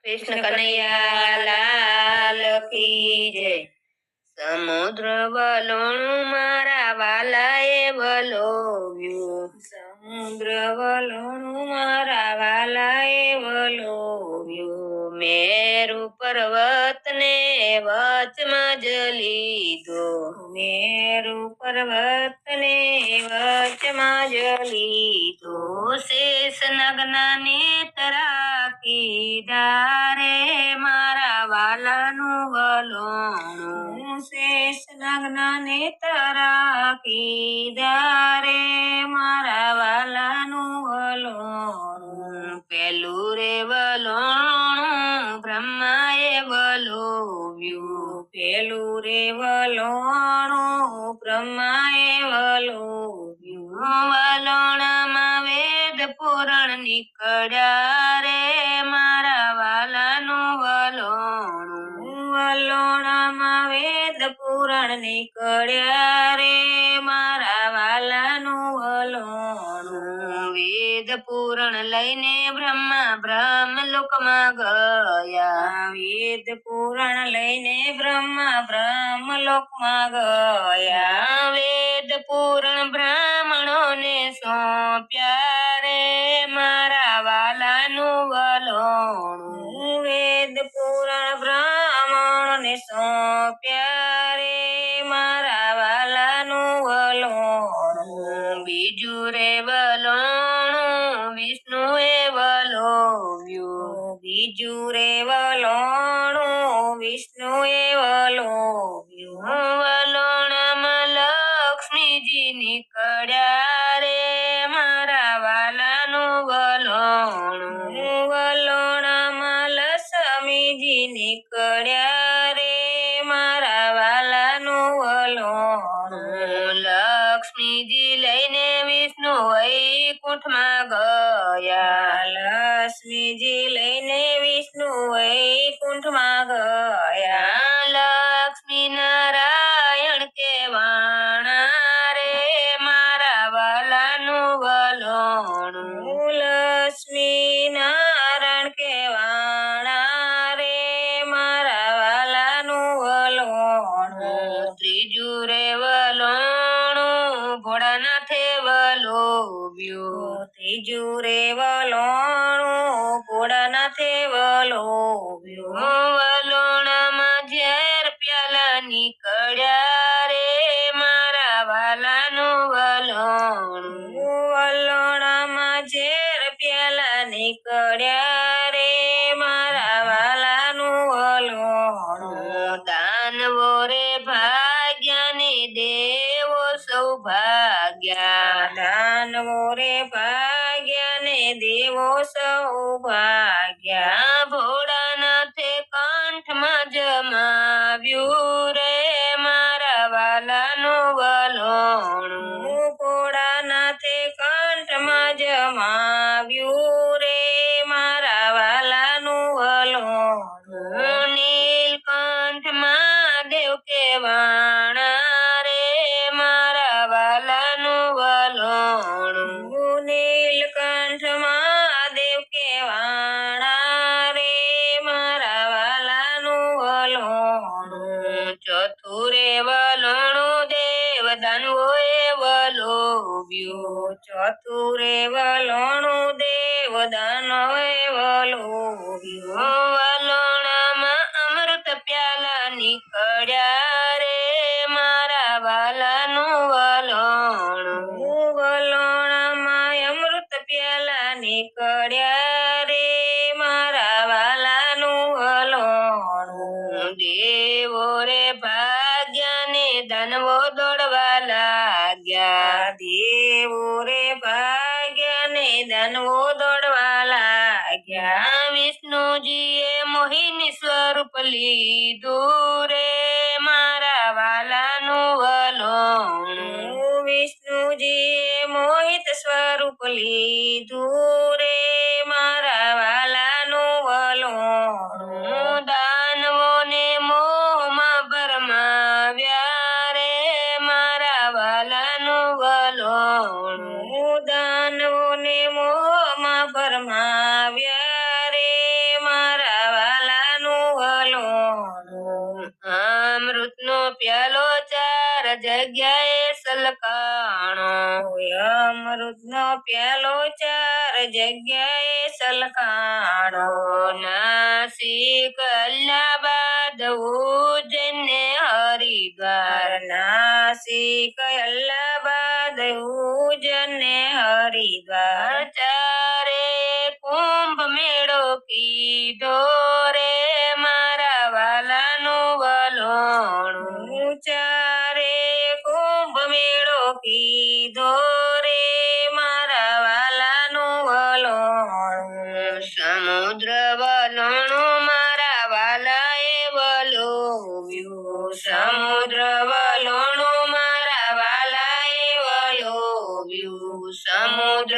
કૃષ્ણ કનૈયા લાલ કી જય। સમુદ્ર વલોણું મારા વાલાએ વલોવ્યું, સમુદ્ર વલોણું મારા વાલાએ વલોવ્યું। મેરુ પર્વતને વચમાં જ લીધો, મેરુ પર્વતને વચમાં જ લીધો। શેષ નાગના નેત્રા કીધા રે મારા વાલાનું વલોણું, શેષ નાગના નેત્રા કીધા રે મારા વાલાનું વલોણું। પેલું રે વલોણું બ્રહ્માએ વલોવ્યું, પેલું રે વલોણું બ્રહ્માએ વલોવ્યું। વલોણામાં વેદ પુરાણ નીકળ્યા રે મારા વાલાનું વલોણું, વલોણામાં વેદ પુરાણ નીકળ્યા રે મારા વાલાનું વલોણું। વેદ પુરાણ લઈને બ્રહ્મા બ્રહ્મલોકમાં ગયા, વેદ પુરાણ લઈને બ્રહ્મા બ્રહ્મલોકમાં ગયા। વેદ પુરાણ બ્રાહ્મણોને સોંપ્યા રે મારા વાલાનું વલોણું, વેદ પુરાણ બ્રાહ્મણોને સોંપ્યા રે મારા વાલાનું વલોણું। બીજું રે વલોણું વિષ્ણુએ વલોવ્યું, બીજું રે વલોણું વિષ્ણુએ વલોવ્યું। વલોણામાં લક્ષ્મીજી નીકળ્યા રે મારા વાલાનું વલોણું, વલોણામાં લક્ષ્મીજી નીકળ્યા રે મારા વાલાનું વલોણું। લક્ષ્મીજી લઈને વિષ્ણુ વૈકુંઠમાં ગયા, લક્ષ્મીજી લઈને વિષ્ણુ વૈકુંઠમાં ગયા। લક્ષ્મી નારાયણ કહેવાણા રે મારા વાલાનું વલોણું, લક્ષ્મી નારાયણ કહેવાણા રે મારા વાલાનું વલોણું। ત્રીજું રે વલોણું ભોળાનાથે વલોવ્યું, ત્રીજું રે વલોણું ભોળાનાથે વલોવ્યું। વલોણામાં ઝેર પ્યાલા નીકળ્યા રે મારા વાલાનું વલોણું, વલોણામાં ઝેર પ્યાલા નીકળ્યા રે મારા વાલાનું વલોણું। દાનવો રે ભાગ્યા ને દેવો સૌ ભાગ્યા, દાનવો રે ભાગ્યા ને દેવો સૌ ભાગ્યા। ભોળાનાથે કંઠમાં જમાવ્યું રે મારા વાલાનું વલોણું, ભોળાનાથે કંઠમાં જમાવ્યું રે મારા વાલાનું વલોણું। નીલકંઠ મહાદેવ કહેવાણા રે મારા વાલાનું વલોણું, નીલકંઠ મહાદેવ કહેવાણા રે મારા વાલાનું વલોણું। ચોથું રે વલોણું દેવ દાનવોએ વલોવ્યું, ચોથું રે વલોણું દેવ દાનવોએ વલોવ્યું। વલોણામાં અમૃત પ્યાલા નીકળ્યા રે મારા વાલાનું વલોણું, વલોણામાં અમૃત પ્યાલા નીકળ્યા રે મારા વાલાનું વલોણું। દેવો રે ભાગ્યા ને દાનવો દોડવા લાગ્યા, દેવો રે ભાગ્યા ને દાનવો દોડવા લાગ્યા। વિષ્ણુજીએ મોહિની સ્વરૂપ લીધું રે મારા વાલાનું વલોણું, વિષ્ણુજીએ મોહિત સ્વરૂપ લીધું રે મારા વાલાનું વલોણું। દાનવોને મોહમાં ભરમાવ્યા રે મારા વાલાનું વલોણું, દાનવોને મોહમાં ભરમાવ્યા રે મારા સલકાણો અમૃતનો પ્યાલો 4 જગ્યાએ સલકાણો નાસિક અલ્હાબાદ ઉજ્જૈન ને હરિદ્વાર નાસિક અલ્હાબાદ ઉજ્જૈન ને હરિદ્વાર ચારે કુંભ મેળો કીધો રે મારા વાલાનું વલોણું ચારે કુંભ મેળો કીધો રે મારા વાલાનું વલોણું સમુદ્ર વલોણું મારા વાલાએ વલોવ્યું સમુદ્ર વલોણું મારા વાલાએ વલોવ્યું સમુદ્ર